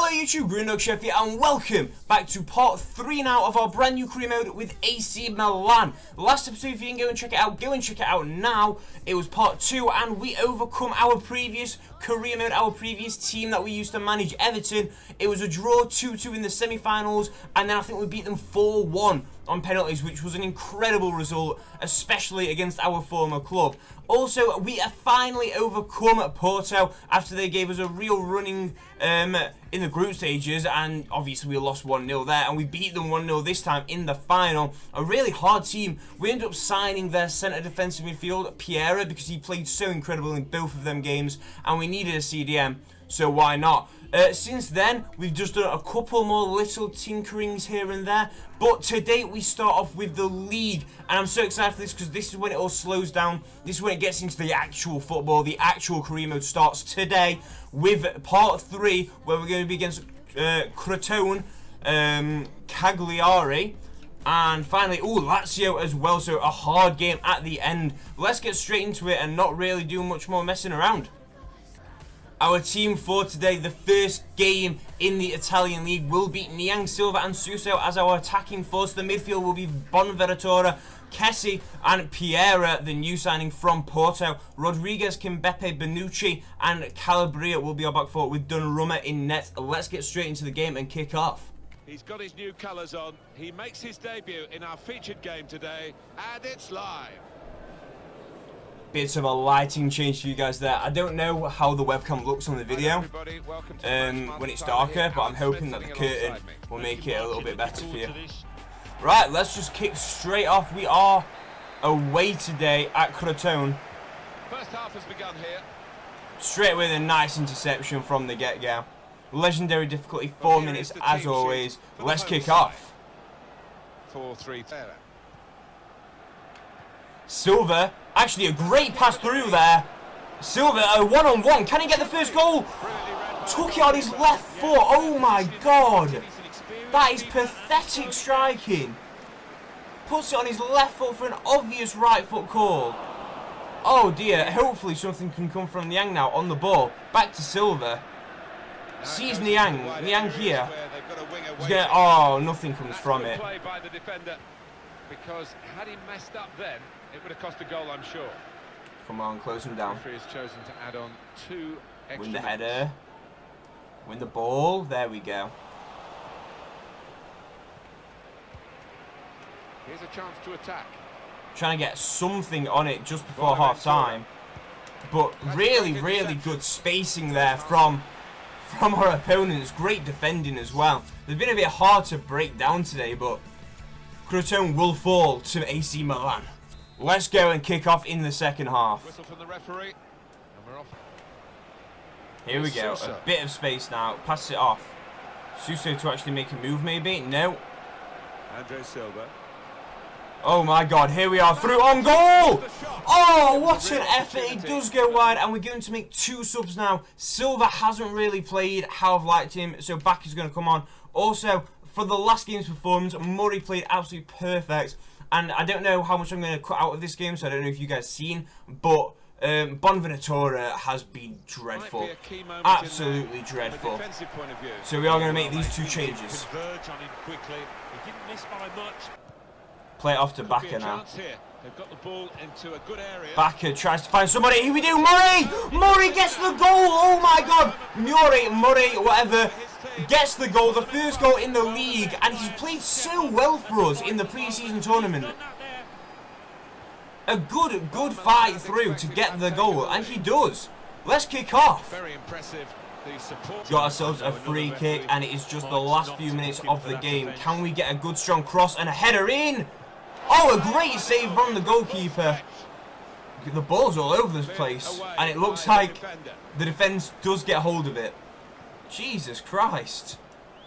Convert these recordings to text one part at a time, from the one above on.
Hello YouTube, Grindog Chef here, and welcome back to part 3 now of our brand new career mode with AC Milan. Last episode, if you didn't go and check it out now. It was part 2 and we overcome our previous career mode, our previous team that we used to manage, Everton. It was a draw 2-2 in the semi-finals, and then I think we beat them 4-1 on penalties, which was an incredible result, especially against our former club. Also, we have finally overcome Porto after they gave us a real running in the group stages, and obviously we lost 1-0 there, and we beat them 1-0 this time in the final. A really hard team. We ended up signing their centre defensive midfield, Piera, because he played so incredible in both of them games, and we needed a CDM, so why not? Since then, we've just done a couple more little tinkerings here and there, but today we start off with the league, and I'm so excited for this because this is when it all slows down. This is when it gets into the actual football. The actual career mode starts today with part 3, where we're going to be against Kraken, Cagliari, and finally, Lazio as well, so a hard game at the end. Let's get straight into it and not really do much more messing around. Our team for today, the first game in the Italian league, will be Niang, Silva and Suso as our attacking force. The midfield will be Bonaventura, Kessie and Piera, the new signing from Porto. Rodriguez, Kimbeppe, Benucci and Calabria will be our back four with Donnarumma in net. Let's get straight into the game and kick off. He's got his new colours on. He makes his debut in our featured game today, and it's live. Bits of a lighting change for you guys there. I don't know how the webcam looks on the video when it's darker, but I'm hoping that the curtain will make it a little bit better for you. Right, let's just kick straight off. We are away today at Kraken. First half has begun here. Straight with a nice interception from the get-go. Legendary difficulty, 4 minutes as always. Let's kick off. 4-3. Silva, actually a great pass through there. Silva, a one-on-one. Can he get the first goal? Took it on his left foot. Oh my god. That is pathetic striking. Puts it on his left foot for an obvious right foot call. Oh dear. Hopefully something can come from Niang now on the ball. Back to Silva. Sees Niang. Niang here. Oh, nothing comes from it. Because had he messed up then, it would have cost a goal, I'm sure. Come on, close him down. The referee has chosen to add on 2 extra Win the minutes. header. Win the ball. There we go. Here's a chance to attack. Trying to get something on it just before half time. But really, really good spacing there from our opponents. Great defending as well. They've been a bit hard to break down today, but Kraken will fall to AC Milan. Let's go and kick off in the second half. Whistle from the referee, and we're off. Here we go. A bit of space now. Pass it off. Suso to actually make a move, maybe? No. Andre Silva. Oh my god, here we are, through on goal! Oh, what an effort, it does go wide, and we're going to make 2 subs now. Silva hasn't really played how I've liked him, so back is going to come on. Also, for the last game's performance, Murray played absolutely perfect, and I don't know how much I'm going to cut out of this game, so I don't know if you guys seen, but Bonaventura has been dreadful, absolutely dreadful. So we are going to make these 2 changes. Play it off to Baka now. Baka tries to find somebody. Here we do. Murray! Murray gets the goal. Oh my god. Murray, whatever, gets the goal. The first goal in the league. And he's played so well for us in the pre-season tournament. A good fight through to get the goal. And he does. Let's kick off. Very impressive. Got ourselves a free kick. And it is just the last few minutes of the game. Can we get a good strong cross and a header in? Oh, a great save from the goalkeeper. The ball's all over this place, and it looks like the defence does get hold of it. Jesus Christ.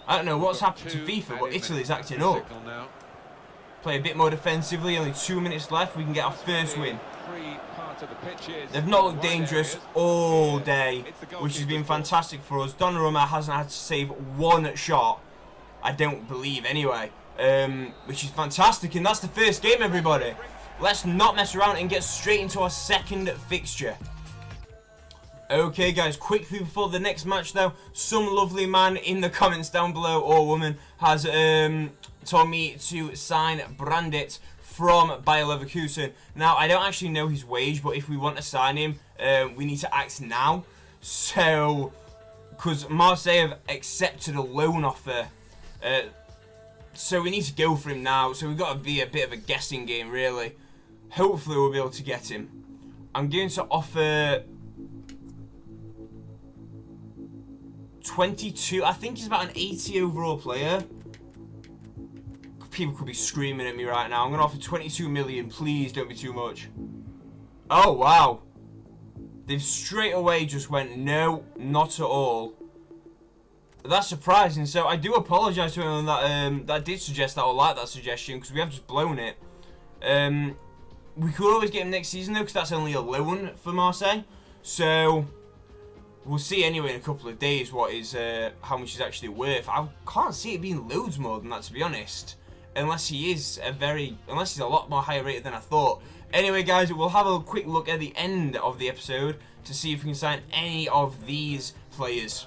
I don't know what's happened to FIFA, but Italy's acting up. Play a bit more defensively, only 2 minutes left, we can get our first win. They've not looked dangerous all day, which has been fantastic for us. Donnarumma hasn't had to save 1 shot, I don't believe anyway. Which is fantastic, and that's the first game, everybody. Let's not mess around and get straight into our second fixture. Okay guys, quickly before the next match though, some lovely man in the comments down below, or woman, has told me to sign Brandit from Bayer Leverkusen. Now, I don't actually know his wage, but if we want to sign him, we need to act now. So, because Marseille have accepted a loan offer, so we need to go for him now. So we've got to be a bit of a guessing game, really. Hopefully we'll be able to get him. I'm going to offer 22. I think he's about an 80 overall player. People could be screaming at me right now. I'm going to offer 22 million. Please don't be too much. Oh, wow. They've straight away just went, no, not at all. That's surprising. So I do apologise to anyone that that did suggest that or like that suggestion, because we have just blown it. We could always get him next season though, because that's only a loan for Marseille. So we'll see anyway in a couple of days what is how much he's actually worth. I can't see it being loads more than that, to be honest, unless he's a lot more higher rated than I thought. Anyway guys, we'll have a quick look at the end of the episode to see if we can sign any of these players.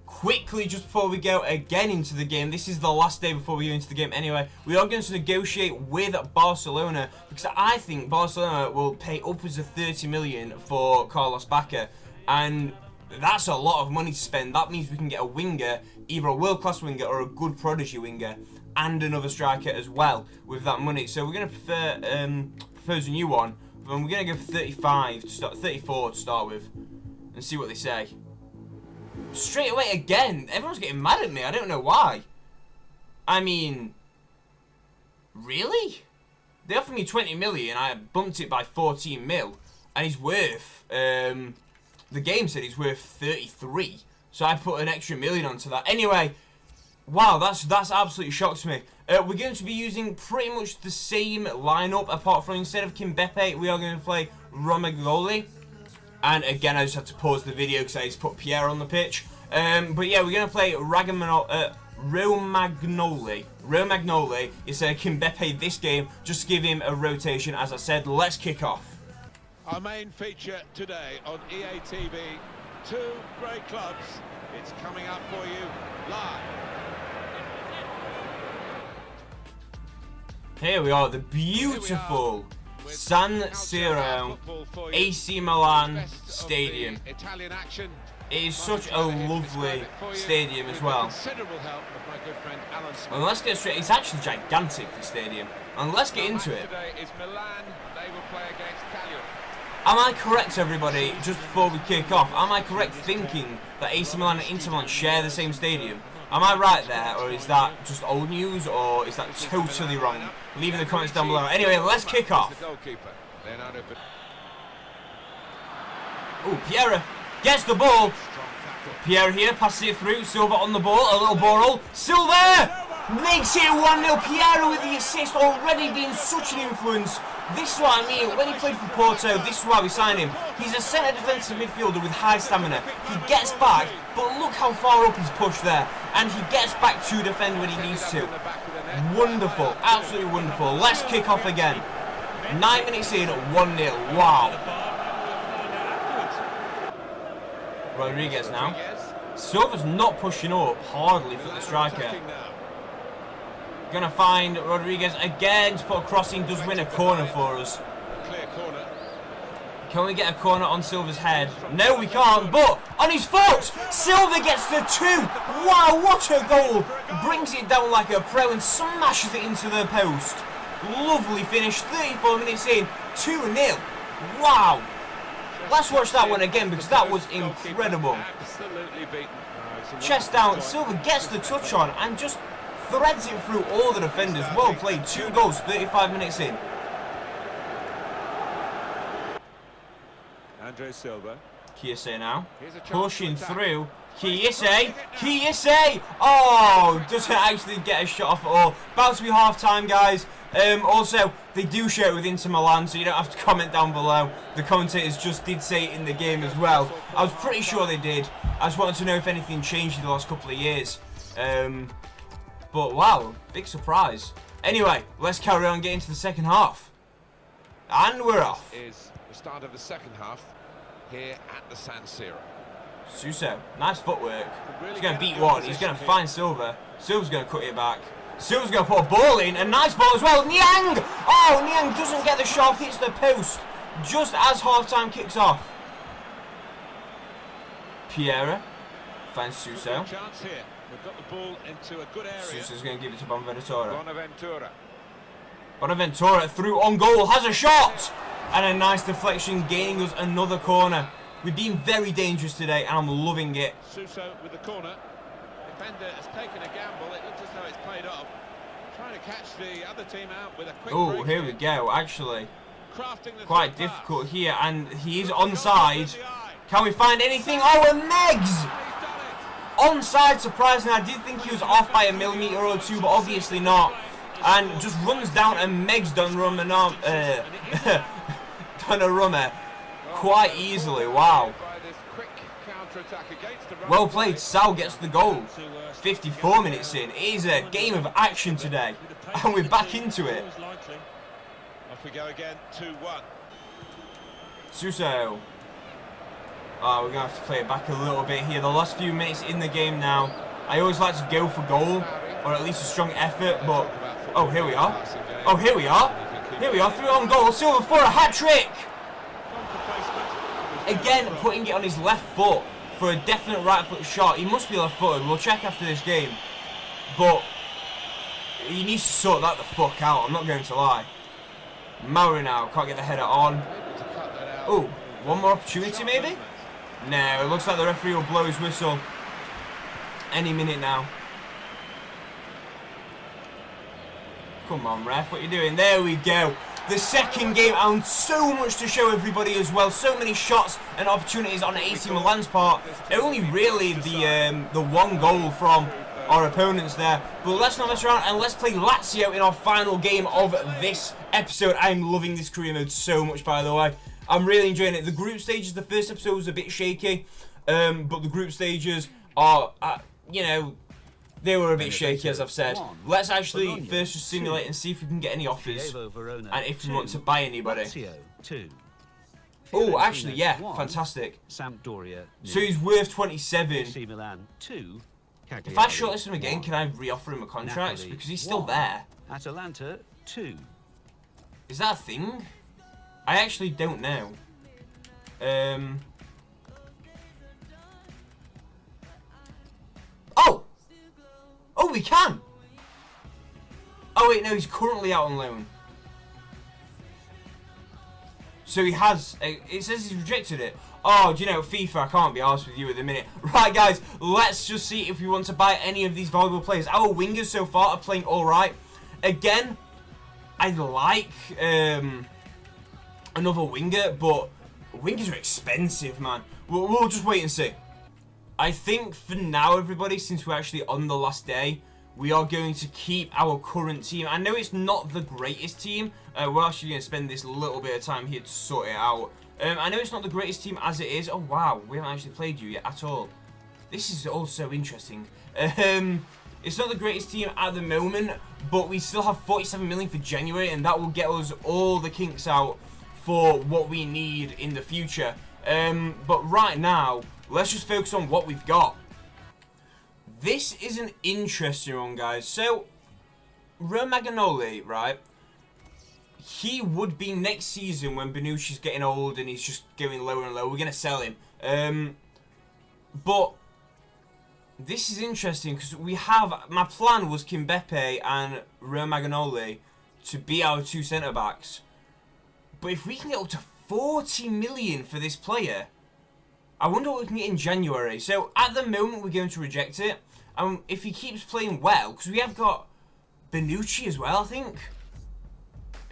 Quickly, just before we go again into the game, this is the last day before we go into the game anyway, we are going to negotiate with Barcelona, because I think Barcelona will pay upwards of 30 million for Carlos Bacca, and that's a lot of money to spend. That means we can get a winger, either a world-class winger or a good prodigy winger, and another striker as well with that money. So we're going to propose a new one, but we're going to go for 34 to start with, and see what they say. Straight away again, everyone's getting mad at me. I don't know why. I mean, really? They offered me 20 million. I bumped it by 14 mil, and he's worth. The game said he's worth 33, so I put an extra million onto that. Anyway, wow, that's absolutely shocked me. We're going to be using pretty much the same lineup, apart from instead of Kimpembe, we are going to play Romagnoli. And again, I just had to pause the video because I just put Pierre on the pitch. But yeah, we're going to play Romagnoli. Romagnoli instead of Kimpembe this game, just to give him a rotation. As I said, let's kick off. Our main feature today on EA TV, two great clubs. It's coming up for you live. Here we are, the beautiful San Siro AC Milan Stadium. It is such a lovely stadium as well. And let's get straight, it's actually gigantic, the stadium. And let's get into it. Am I correct, everybody, just before we kick off, am I correct thinking that AC Milan and Inter Milan share the same stadium? Am I right there, or is that just old news, or is that totally wrong? Leave in the comments down below. Anyway, let's kick off. Oh, Pierre gets the ball. Pierre here, passes it through. Silva on the ball, a little ball roll. Silva makes it 1-0. Pierre with the assist, already being such an influence. This is what I mean. When he played for Porto, this is why we signed him. He's a centre defensive midfielder with high stamina. He gets back, but look how far up he's pushed there. And he gets back to defend when he needs to. Wonderful. Absolutely wonderful. Let's kick off again. 9 minutes in, 1-0. Wow. Rodriguez now. Silva's not pushing up hardly for the striker. Gonna find Rodriguez again to put a crossing. Does win a corner for us. Can we get a corner on Silva's head? No, we can't, but on his foot! Silva gets the 2! Wow, what a goal! Brings it down like a pro and smashes it into the post. Lovely finish, 34 minutes in, 2-0. Wow! Let's watch that one again because that was incredible. Chest down, Silva gets the touch on and just threads it through all the defenders. Well played, 2 goals, 35 minutes in. Andre Silva. Kiese now, pushing through. Kiese! Oh, doesn't actually get a shot off at all. About to be half time, guys. Also, they do share it with Inter Milan, so you don't have to comment down below. The commentators just did say it in the game as well. I was pretty sure they did. I just wanted to know if anything changed in the last couple of years. But wow, big surprise. Anyway, let's carry on getting to the second half. And we're off. Is the start of the second half. here at the San Siro. Suso, nice footwork. He's going to beat one. He's going to find Silva. Silva's going to cut it back. Silva's going to put a ball in. A nice ball as well. Niang! Oh, Niang doesn't get the shot. Hits the post just as half-time kicks off. Piera finds Suso. Chance here. We've got the ball into a good area. Suso's going to give it to Bonaventura. Bonaventura. Bonaventura through on goal. Has a shot! And a nice deflection, gaining us another corner. We've been very dangerous today, and I'm loving it. Suso with the corner. Defender has taken a gamble. It looks as though it's paid off. Trying to catch the other team out with a quick Oh, break. here we go. Actually, Crafting the quite third difficult pass. here, and he is onside. Can we find anything? Oh, and Megs! Onside, surprisingly. I did think he was off by a millimetre or two, but obviously not. And just runs down, and Megs Donnarumma quite easily. Wow. Well played. Sal gets the goal. 54 minutes in. It is a game of action today, and we're back into it. Off we go again, 2-1. Suso. Oh, we're going to have to play it back a little bit here. The last few minutes in the game now. I always like to go for goal, or at least a strong effort, but... Oh, here we are. Oh, here we are. Here we are, 3 on goal. Silva for a hat-trick. Again, putting it on his left foot for a definite right foot shot. He must be left-footed. We'll check after this game. But he needs to sort that the fuck out. I'm not going to lie. Mauri now can't get the header on. Oh, one more opportunity maybe? No, it looks like the referee will blow his whistle any minute now. Come on, ref, what are you doing? There we go. The second game, and so much to show everybody as well. So many shots and opportunities on AC Milan's part. Only really the one goal from our opponents there. But let's not mess around and let's play Lazio in our final game of this episode. I'm loving this career mode so much, by the way. I'm really enjoying it. The group stages, the first episode was a bit shaky, but the group stages are, you know, they were a bit shaky, as I've said. Let's actually first just simulate and see if we can get any offers, and if we want to buy anybody. Oh, actually, yeah, fantastic. Sampdoria. So he's worth 27. AC Milan 2. If I shortlist him again, can I re-offer him a contract? Because he's still there. Atalanta 2. Is that a thing? I actually don't know. Oh! Oh, we can! Oh wait, no, he's currently out on loan. So he has, it says he's rejected it. Oh, do you know, FIFA, I can't be arsed with you at the minute. Right, guys, let's just see if we want to buy any of these valuable players. Our wingers so far are playing alright. Again, I like another winger, but wingers are expensive, man. We'll just wait and see. I think for now, everybody, since we're actually on the last day, we are going to keep our current team. I know it's not the greatest team. We're actually going to spend this little bit of time here to sort it out. I know it's not the greatest team as it is. Oh, wow. We haven't actually played you yet at all. This is all so interesting. It's not the greatest team at the moment, but we still have 47 million for January, and that will get us all the kinks out for what we need in the future. But right now, let's just focus on what we've got. This is an interesting one, guys. So, Romagnoli, right? He would be next season when Bonucci's getting old and he's just going lower and lower. We're going to sell him. But this is interesting because we have... My plan was Kimbeppe and Romagnoli to be our two centre-backs. But if we can get up to 40 million for this player, I wonder what we can get in January. So, at the moment, we're going to reject it. And if he keeps playing well, because we have got Bonucci as well, I think,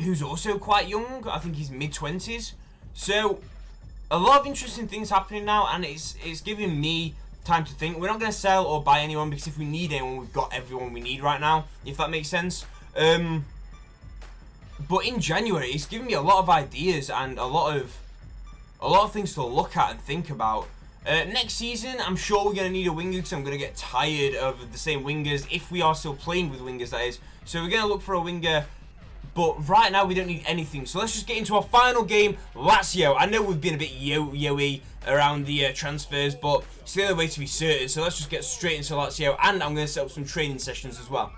who's also quite young. I think he's mid-20s. So, a lot of interesting things happening now, and it's giving me time to think. We're not going to sell or buy anyone, because if we need anyone, we've got everyone we need right now, if that makes sense. But in January, it's giving me a lot of ideas and a lot of things to look at and think about. Next season, I'm sure we're going to need a winger because I'm going to get tired of the same wingers if we are still playing with wingers, that is. So we're going to look for a winger, But right now we don't need anything. So let's just get into our final game, Lazio. I know we've been a bit yo-y around the transfers, but it's the only way to be certain. So let's just get straight into Lazio, and I'm going to set up some training sessions as well.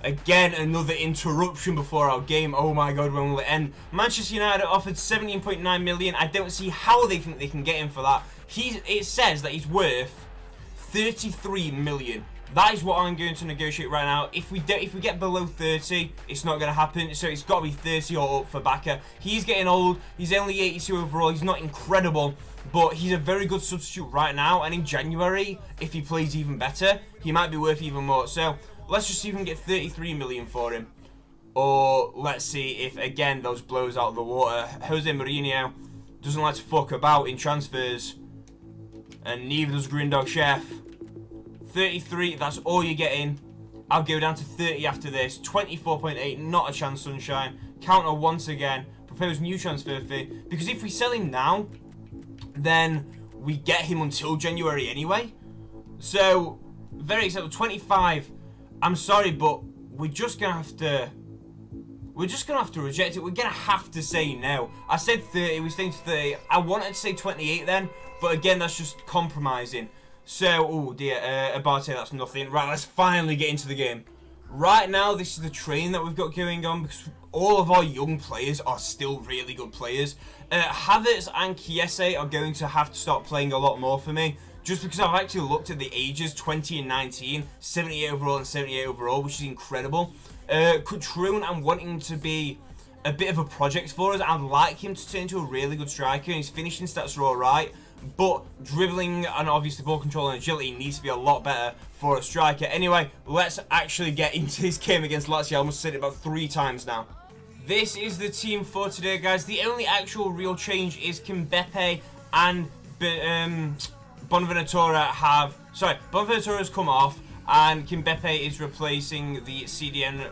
Again, another interruption before our game. Oh my god, when will it end? Manchester United offered 17.9 million. I don't see how they think they can get him for that. It says that he's worth 33 million. That is what I'm going to negotiate right now. If we get below 30, it's not going to happen. So it's got to be 30 or up for Baka. He's getting old. He's only 82 overall. He's not incredible, but he's a very good substitute right now. And in January, if he plays even better, he might be worth even more. So let's just see if we can get 33 million for him. Or let's see if, again, those blows out of the water. Jose Mourinho doesn't like to fuck about in transfers. And neither does Grindog Chef. 33, that's all you're getting. I'll go down to 30 after this. 24.8, not a chance, sunshine. Counter once again. Propose new transfer fee. Because if we sell him now, then we get him until January anyway. So, very excited. 25. I'm sorry, but we're just gonna have to reject it. We're gonna have to say no. I said 30, we're staying to 30. I wanted to say 28 then, but again, that's just compromising. So, oh dear, Abate, that's nothing. Right, let's finally get into the game. Right now, this is the train that we've got going on, because all of our young players are still really good players. Havertz and Chiesa are going to have to start playing a lot more for me, just because I've actually looked at the ages, 20 and 19, 78 overall and 78 overall, which is incredible. Cutrone, I'm wanting to be a bit of a project for us. I'd like him to turn into a really good striker, and his finishing stats are alright. But dribbling and obviously ball control and agility needs to be a lot better for a striker. Anyway, let's actually get into this game against Lazio. I almost said it about 3 times now. This is the team for today, guys. The only actual real change is Kimbepe and Bonaventura has come off, and Kimbepe is replacing the CDN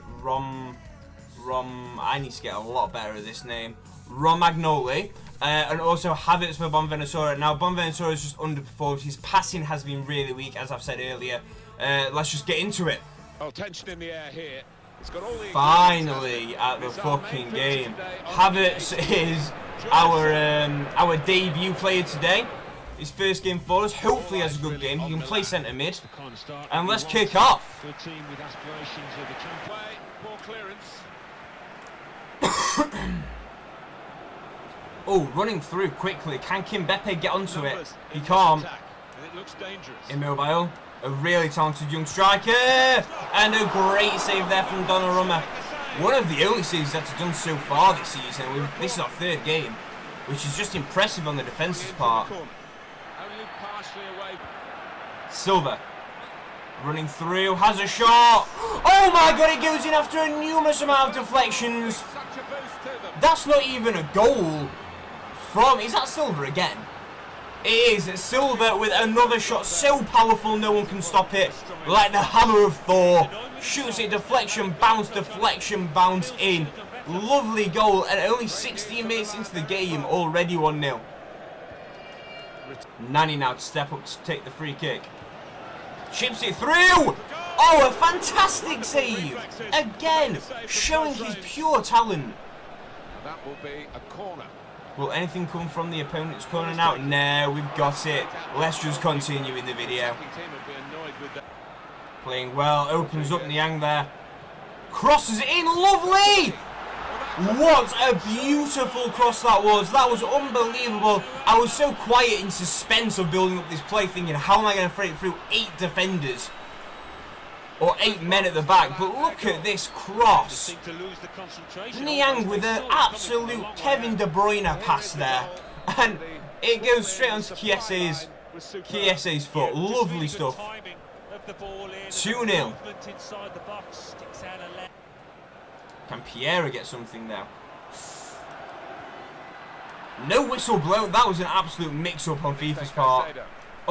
I need to get a lot better at this name. Romagnoli. And also Havertz for Bonaventura. Now, Bonaventura has just underperformed. His passing has been really weak, as I've said earlier. Let's just get into it. Oh, tension in the air here. It's got all the finally at the fucking game. Havertz is our debut player today. His first game for us. Hopefully, he has a good game. He can play centre mid. And let's kick off. Poor clearance. Oh, running through quickly. Can Kimbepe get onto it? He can't. Immobile. A really talented young striker. And a great save there from Donnarumma. One of the only saves that's done so far this season. This is our 3rd game, which is just impressive on the defence's part. Silva. Running through. Has a shot. Oh my god, it goes in after a numerous amount of deflections. That's not even a goal. Is that Silva again? It is. Silva with another shot so powerful no one can stop it. Like the hammer of Thor. Shoots it, deflection, bounce in. Lovely goal, and only 16 minutes into the game, already 1-0. Nani now to step up to take the free kick. Chips it through! Oh, a fantastic save! Again, showing his pure talent. That will be a corner. Will anything come from the opponent's corner now? No, we've got it. Let's just continue in the video. Playing well, opens up Niang there. Crosses it in, lovely! What a beautiful cross that was. That was unbelievable. I was so quiet in suspense of building up this play, thinking, how am I going to throw it through 8 defenders? Or 8 men at the back, but look at this cross. Niang with an absolute Kevin De Bruyne pass there. And it goes straight onto Chiesa's foot. Lovely stuff. 2-0. Can Piera get something now? No whistle blown. That was an absolute mix-up on Fifa's part.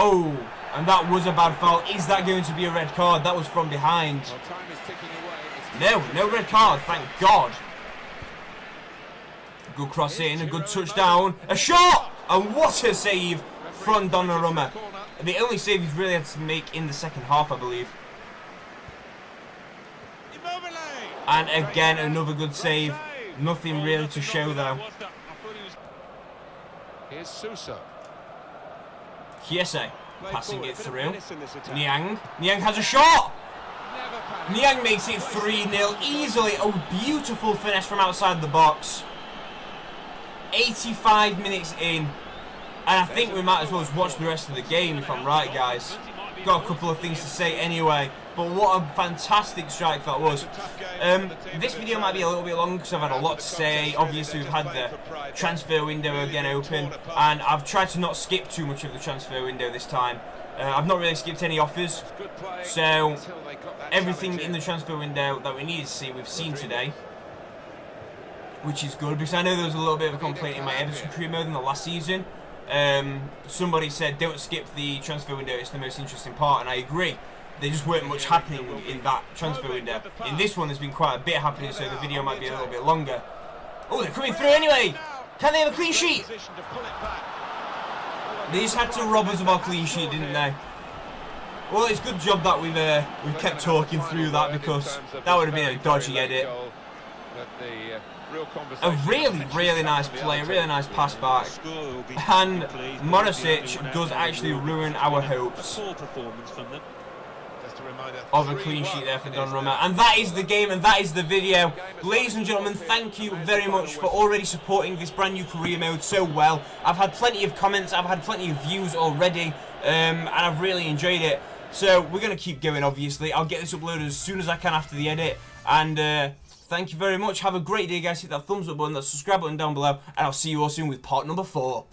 Oh, and that was a bad foul. Is that going to be a red card? That was from behind. No red card, thank God. Good cross in, a good touchdown. A shot! And what a save from Donnarumma. The only save he's really had to make in the second half, I believe. And again, another good save. Nothing really to show though. Here's Sousa. Kiese passing it through. Niang. Niang has a shot! Niang makes it 3-0 easily. Oh, beautiful finesse from outside the box. 85 minutes in. And I think we might as well just watch the rest of the game if I'm right, guys. Got a couple of things to say anyway. But what a fantastic strike that was. This video might be a little bit long because I've had a lot to say. Obviously, we've had the transfer window again open. And I've tried to not skip too much of the transfer window this time. I've not really skipped any offers. So, everything in the transfer window that we needed to see, we've seen today. Which is good, because I know there was a little bit of a complaint in my Everton career mode in the last season. Somebody said, don't skip the transfer window, it's the most interesting part, and I agree. There just weren't much happening in that transfer window. In this one, there's been quite a bit happening, so the video might be a little bit longer. Oh, they're coming through anyway! Can they have a clean sheet? They just had to rob us of our clean sheet, didn't they? Well, it's a good job that we've kept talking through that, because that would have been a dodgy edit. A really nice play, a really nice pass back. And Morisic does actually ruin our hopes of a clean sheet there for Donnarumma. And that is the game, and that is the video. Ladies and gentlemen, thank you very much for already supporting this brand new career mode so well. I've had plenty of comments, I've had plenty of views already, and I've really enjoyed it. So we're going to keep going, obviously. I'll get this uploaded as soon as I can after the edit. And thank you very much. Have a great day, guys. Hit that thumbs up button, that subscribe button down below, and I'll see you all soon with part number 4.